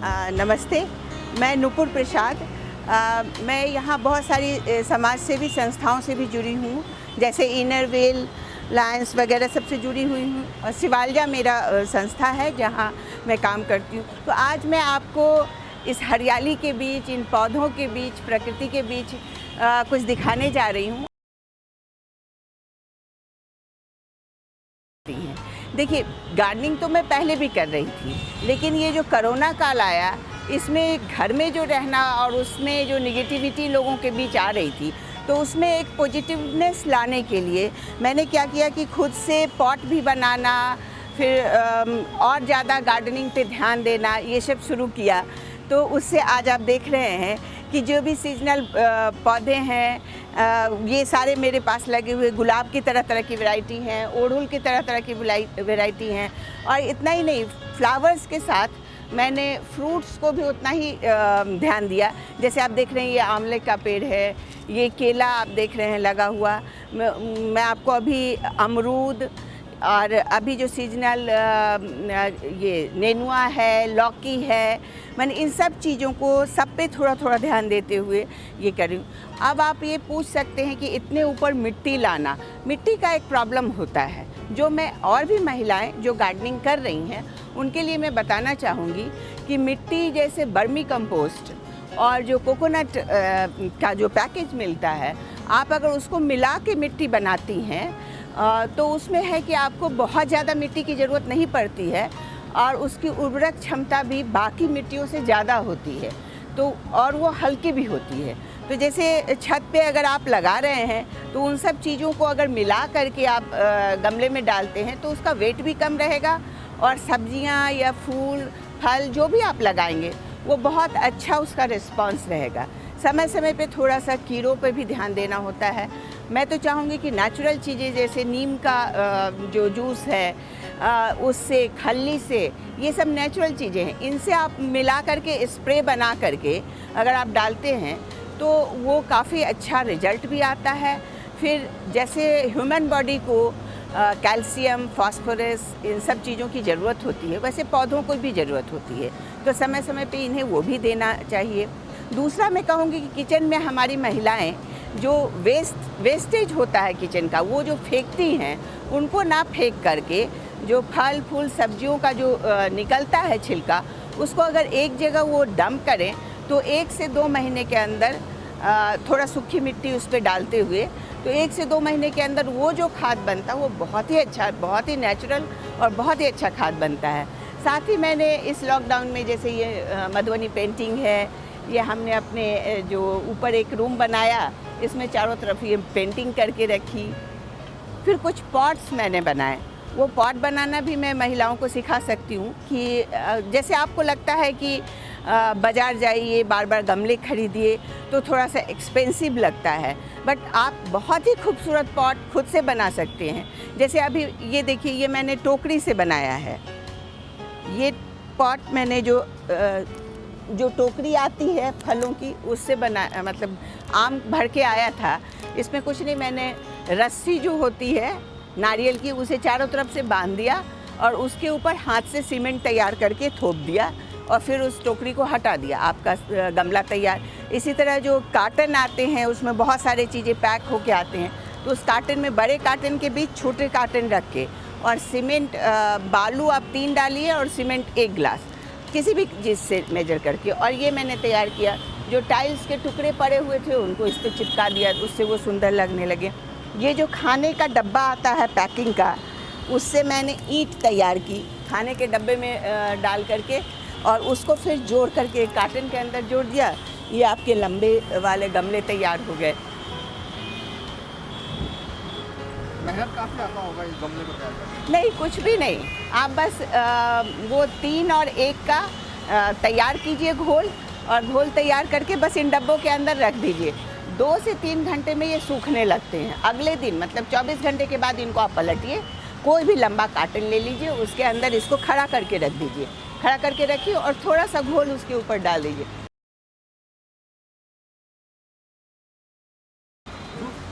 नमस्ते, मैं नुपुर प्रसाद। मैं यहाँ बहुत सारी समाज सेवी संस्थाओं से भी जुड़ी हूँ, जैसे इनरवेल, लायंस वगैरह सबसे जुड़ी हुई हूँ और शिवालजा मेरा संस्था है जहाँ मैं काम करती हूँ। तो आज मैं आपको इस हरियाली के बीच, इन पौधों के बीच, प्रकृति के बीच कुछ दिखाने जा रही हूँ। देखिए, गार्डनिंग तो मैं पहले भी कर रही थी, लेकिन ये जो कोरोना काल आया, इसमें घर में जो रहना और उसमें जो निगेटिविटी लोगों के बीच आ रही थी, तो उसमें एक पॉजिटिवनेस लाने के लिए मैंने क्या किया कि खुद से पॉट भी बनाना, फिर और ज़्यादा गार्डनिंग पे ध्यान देना, ये सब शुरू किया। तो उससे आज आप देख रहे हैं कि जो भी सीजनल पौधे हैं, ये सारे मेरे पास लगे हुए गुलाब की तरह तरह की वैरायटी हैं, ओड़हुल की तरह तरह की वैरायटी हैं। और इतना ही नहीं, फ्लावर्स के साथ मैंने फ्रूट्स को भी उतना ही ध्यान दिया। जैसे आप देख रहे हैं, ये आंवले का पेड़ है, ये केला आप देख रहे हैं लगा हुआ। मैं आपको अभी अमरूद और अभी जो सीजनल ये नेनुआ है, लौकी है, मैंने इन सब चीज़ों को सब पे थोड़ा थोड़ा ध्यान देते हुए ये कर रही हूँ। अब आप ये पूछ सकते हैं कि इतने ऊपर मिट्टी लाना, मिट्टी का एक प्रॉब्लम होता है, जो मैं और भी महिलाएं जो गार्डनिंग कर रही हैं उनके लिए मैं बताना चाहूँगी कि मिट्टी जैसे वर्मी कंपोस्ट और जो कोकोनट का जो पैकेज मिलता है, आप अगर उसको मिला के मिट्टी बनाती हैं तो उसमें है कि आपको बहुत ज़्यादा मिट्टी की ज़रूरत नहीं पड़ती है और उसकी उर्वरक क्षमता भी बाकी मिट्टियों से ज़्यादा होती है, तो और वो हल्की भी होती है। तो जैसे छत पे अगर आप लगा रहे हैं तो उन सब चीज़ों को अगर मिला करके आप गमले में डालते हैं तो उसका वेट भी कम रहेगा और सब्जियां या फूल फल जो भी आप लगाएंगे वो बहुत अच्छा उसका रिस्पांस रहेगा। समय समय पे थोड़ा सा कीड़ों पे भी ध्यान देना होता है। मैं तो चाहूँगी कि नेचुरल चीज़ें जैसे नीम का जो जूस है, उससे, खल्ली से, ये सब नेचुरल चीज़ें हैं, इनसे आप मिला करके स्प्रे बना करके अगर आप डालते हैं तो वो काफ़ी अच्छा रिजल्ट भी आता है। फिर जैसे ह्यूमन बॉडी को कैल्शियम, फास्फोरस, इन सब चीज़ों की ज़रूरत होती है, वैसे पौधों को भी ज़रूरत होती है, तो समय समय पे इन्हें वो भी देना चाहिए। दूसरा मैं कहूँगी कि किचन में हमारी महिलाएं जो वेस्टेज होता है किचन का, वो जो फेंकती हैं, उनको ना फेंक करके जो फल फूल सब्जियों का जो निकलता है छिलका, उसको अगर एक जगह वो डंप करें तो 1 से 2 महीने के अंदर थोड़ा सूखी मिट्टी उस पर डालते हुए, तो 1 से 2 महीने के अंदर वो जो खाद बनता है वो बहुत ही अच्छा, बहुत ही नेचुरल और बहुत ही अच्छा खाद बनता है। साथ ही मैंने इस लॉकडाउन में जैसे ये मधुबनी पेंटिंग है, ये हमने अपने जो ऊपर एक रूम बनाया, इसमें चारों तरफ ये पेंटिंग करके रखी। फिर कुछ पॉट्स मैंने बनाए, वो पॉट बनाना भी मैं महिलाओं को सिखा सकती हूँ कि जैसे आपको लगता है कि बाज़ार जाइए, बार बार गमले खरीदिए तो थोड़ा सा एक्सपेंसिव लगता है, बट आप बहुत ही खूबसूरत पॉट खुद से बना सकते हैं। जैसे अभी ये देखिए, ये मैंने टोकरी से बनाया है। ये पॉट मैंने जो टोकरी आती है फलों की, उससे बना, मतलब आम भर के आया था। इसमें कुछ नहीं, मैंने रस्सी जो होती है नारियल की, उसे चारों तरफ से बांध दिया और उसके ऊपर हाथ से सीमेंट तैयार करके थोप दिया और फिर उस टोकरी को हटा दिया, आपका गमला तैयार। इसी तरह जो कार्टन आते हैं उसमें बहुत सारी चीज़ें पैक होके आते हैं, तो उस कार्टन में बड़े कार्टन के बीच छोटे कार्टन रख के और सीमेंट, बालू आप 3 डालिए और सीमेंट 1 गिलास, किसी भी चीज़ से मेजर करके, और ये मैंने तैयार किया। जो टाइल्स के टुकड़े पड़े हुए थे उनको इस पर चिपका दिया, उससे वो सुंदर लगने लगे। ये जो खाने का डब्बा आता है पैकिंग का, उससे मैंने ईंट तैयार की, खाने के डब्बे में डाल करके और उसको फिर जोड़ करके कार्टन के अंदर जोड़ दिया। ये आपके लंबे वाले गमले तैयार हो गए। मेहनत काफ़ी आता होगा इस गमले को तैयार करने? नहीं, कुछ भी नहीं, आप बस वो 3 और 1 का तैयार कीजिए घोल, और घोल तैयार करके बस इन डब्बों के अंदर रख दीजिए। 2 से 3 घंटे में ये सूखने लगते हैं। अगले दिन मतलब 24 घंटे के बाद इनको आप पलटिए, कोई भी लंबा कार्टन ले लीजिए, उसके अंदर इसको खड़ा करके रख दीजिए, खड़ा करके रखिए और थोड़ा सा घोल उसके ऊपर डाल दीजिए।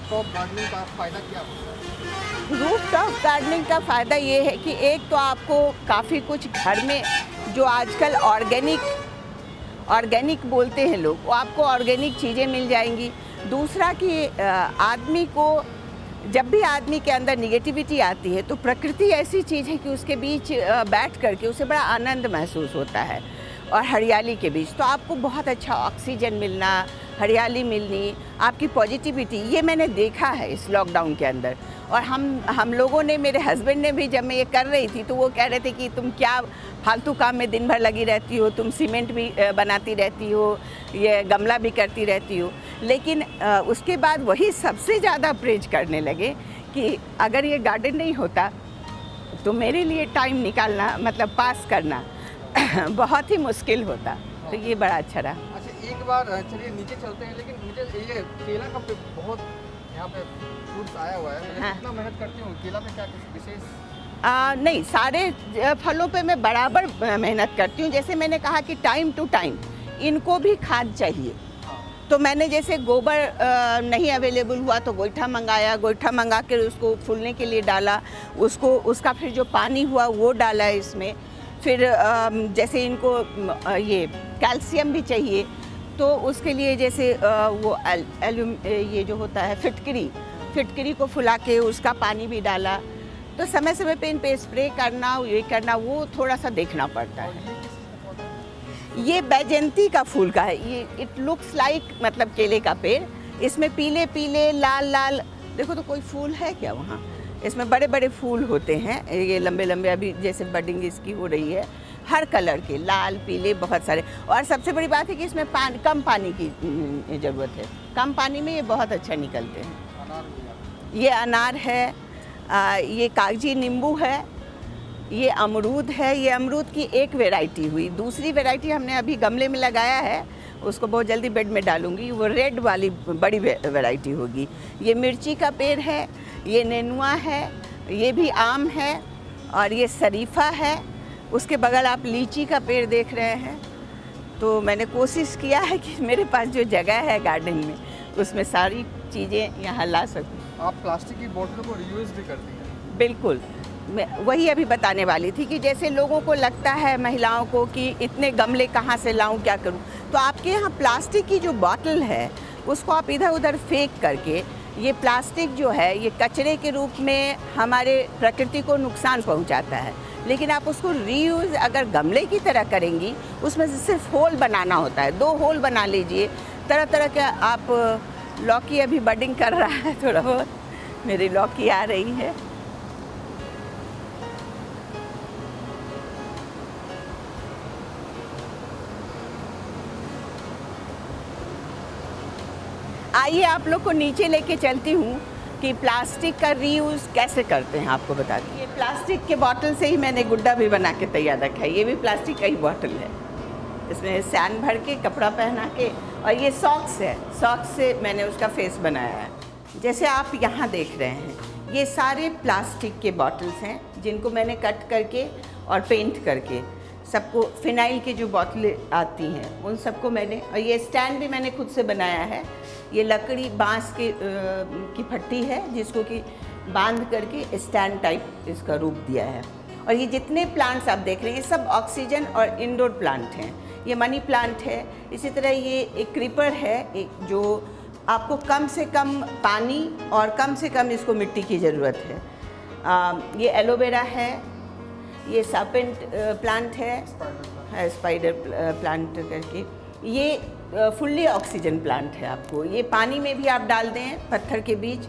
रूफटॉप गार्डनिंग का फ़ायदा क्या होता है? रूफटॉप गार्डनिंग का फ़ायदा ये है कि एक तो आपको काफ़ी कुछ घर में जो आजकल ऑर्गेनिक ऑर्गेनिक बोलते हैं लोग, वो आपको ऑर्गेनिक चीज़ें मिल जाएंगी। दूसरा कि आदमी को जब भी आदमी के अंदर निगेटिविटी आती है तो प्रकृति ऐसी चीज़ है कि उसके बीच बैठ करके उसे बड़ा आनंद महसूस होता है। और हरियाली के बीच तो आपको बहुत अच्छा ऑक्सीजन मिलना, हरियाली मिलनी, आपकी पॉजिटिविटी, ये मैंने देखा है इस लॉकडाउन के अंदर। और हम लोगों ने, मेरे हस्बैंड ने भी, जब मैं ये कर रही थी तो वो कह रहे थे कि तुम क्या फालतू काम में दिन भर लगी रहती हो, तुम सीमेंट भी बनाती रहती हो, ये गमला भी करती रहती हो। लेकिन उसके बाद वही सबसे ज़्यादा प्रेज करने लगे कि अगर ये गार्डन नहीं होता तो मेरे लिए टाइम निकालना, मतलब पास करना बहुत ही मुश्किल होता। तो ये बड़ा अच्छा रहा। अच्छा, एक बार चलिए नीचे चलते हैं, लेकिन मुझे ये केला का बहुत यहाँ पे फ्रूट्स आया हुआ है, मैं हाँ। कितना मेहनत करती हूँ, केला पे क्या कुछ विशेष? नहीं, सारे फलों पे मैं बराबर मेहनत करती हूँ। जैसे मैंने कहा कि टाइम टू टाइम इनको भी खाद चाहिए। तो मैंने जैसे गोबर नहीं अवेलेबल हुआ तो गोईठा मंगाया, गोईठा मंगा कर उसको फूलने के लिए डाला, उसका फिर जो पानी हुआ वो डाला इसमें। फिर जैसे इनको ये कैल्शियम भी चाहिए तो उसके लिए जैसे वो ये जो होता है फिटकरी को फुला के उसका पानी भी डाला। तो समय समय पे इन पे स्प्रे करना, ये करना, वो थोड़ा सा देखना पड़ता और है। ये किस चीज़ का पौधा है? ये बैजंती का फूल का है। ये इट लुक्स लाइक मतलब केले का पेड़। इसमें पीले पीले लाल लाल, देखो तो कोई फूल है क्या वहाँ? इसमें बड़े बड़े फूल होते हैं, ये लंबे लंबे, अभी जैसे बडिंग इसकी हो रही है, हर कलर के, लाल पीले बहुत सारे। और सबसे बड़ी बात है कि इसमें कम पानी की ज़रूरत है। कम पानी में ये बहुत अच्छा निकलते हैं। अनार भी है। ये अनार है, ये कागजी नींबू है, ये अमरूद है। ये अमरूद की एक वैरायटी हुई, दूसरी वैरायटी हमने अभी गमले में लगाया है, उसको बहुत जल्दी बेड में डालूंगी, वो रेड वाली बड़ी वैरायटी होगी। ये मिर्ची का पेड़ है, ये नेनुआ है, ये भी आम है, और ये शरीफा है। उसके बगल आप लीची का पेड़ देख रहे हैं। तो मैंने कोशिश किया है कि मेरे पास जो जगह है गार्डन में उसमें सारी चीज़ें यहाँ ला सकूँ। आप प्लास्टिक की बोतलों को रीयूज़ भी करती हैं? बिल्कुल, मैं वही अभी बताने वाली थी कि जैसे लोगों को लगता है, महिलाओं को, कि इतने गमले कहाँ से लाऊं, क्या करूं। तो आपके यहाँ प्लास्टिक की जो बॉटल है उसको आप इधर उधर फेंक करके, ये प्लास्टिक जो है ये कचरे के रूप में हमारे प्रकृति को नुकसान पहुंचाता है। लेकिन आप उसको रीयूज़ अगर गमले की तरह करेंगी, उसमें से सिर्फ होल बनाना होता है, 2 होल बना लीजिए। तरह तरह के आप, लौकी अभी बडिंग कर रहा है थोड़ा बहुत, मेरी लौकी आ रही है। आइए आप लोग को नीचे लेके चलती हूँ कि प्लास्टिक का रीयूज़ कैसे करते हैं, आपको बता दी। ये प्लास्टिक के बॉटल से ही मैंने गुड्डा भी बना के तैयार रखा है। ये भी प्लास्टिक का ही बॉटल है, इसमें सैन भर के, कपड़ा पहना के, और ये सॉक्स है, सॉक्स से मैंने उसका फेस बनाया है। जैसे आप यहाँ देख रहे हैं, ये सारे प्लास्टिक के बॉटल्स हैं जिनको मैंने कट करके और पेंट करके, सबको फिनाइल की जो बोतलें आती हैं उन सबको मैंने, और ये स्टैंड भी मैंने खुद से बनाया है। ये लकड़ी बांस की फट्टी है जिसको कि बांध करके स्टैंड टाइप इसका रूप दिया है। और ये जितने प्लांट्स आप देख रहे हैं ये सब ऑक्सीजन और इंडोर प्लांट हैं। ये मनी प्लांट है, इसी तरह ये एक क्रीपर है, एक जो आपको कम से कम पानी और कम से कम इसको मिट्टी की ज़रूरत है। ये एलोवेरा है, ये सर्पेंट प्लांट है, स्पाइडर प्लांट करके। ये फुल्ली ऑक्सीजन प्लांट है। आपको ये पानी में भी आप डाल दें पत्थर के बीच।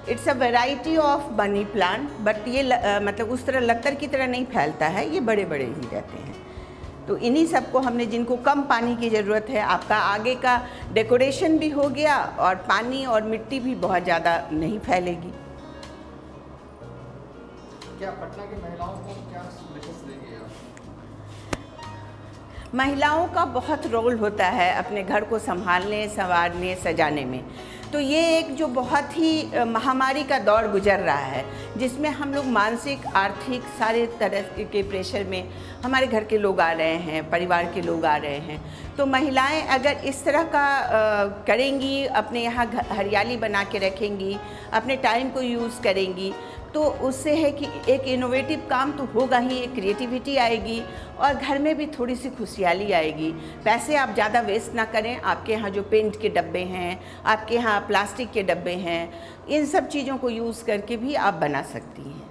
It's a variety of money plant, but ये मतलब उस तरह लत्तर की तरह नहीं फैलता है, ये बड़े बड़े ही रहते हैं। तो इन्हीं सबको हमने, जिनको कम पानी की ज़रूरत है, आपका आगे का डेकोरेशन भी हो गया और पानी और मिट्टी भी बहुत ज़्यादा नहीं फैलेगी। क्या पटना की महिलाओं को क्या मैसेज देंगे आप? महिलाओं का बहुत रोल होता है अपने घर को संभालने, संवारने, सजाने में। तो ये एक जो बहुत ही महामारी का दौर गुजर रहा है, जिसमें हम लोग मानसिक, आर्थिक, सारे तरह के प्रेशर में हमारे घर के लोग आ रहे हैं, परिवार के लोग आ रहे हैं। तो महिलाएं अगर इस तरह का करेंगी, अपने यहाँ हरियाली बना के रखेंगी, अपने टाइम को यूज़ करेंगी, तो उससे है कि एक इनोवेटिव काम तो होगा ही, एक क्रिएटिविटी आएगी और घर में भी थोड़ी सी खुशहाली आएगी। पैसे आप ज़्यादा वेस्ट ना करें। आपके यहाँ जो पेंट के डब्बे हैं, आपके यहाँ प्लास्टिक के डब्बे हैं, इन सब चीज़ों को यूज़ करके भी आप बना सकती हैं।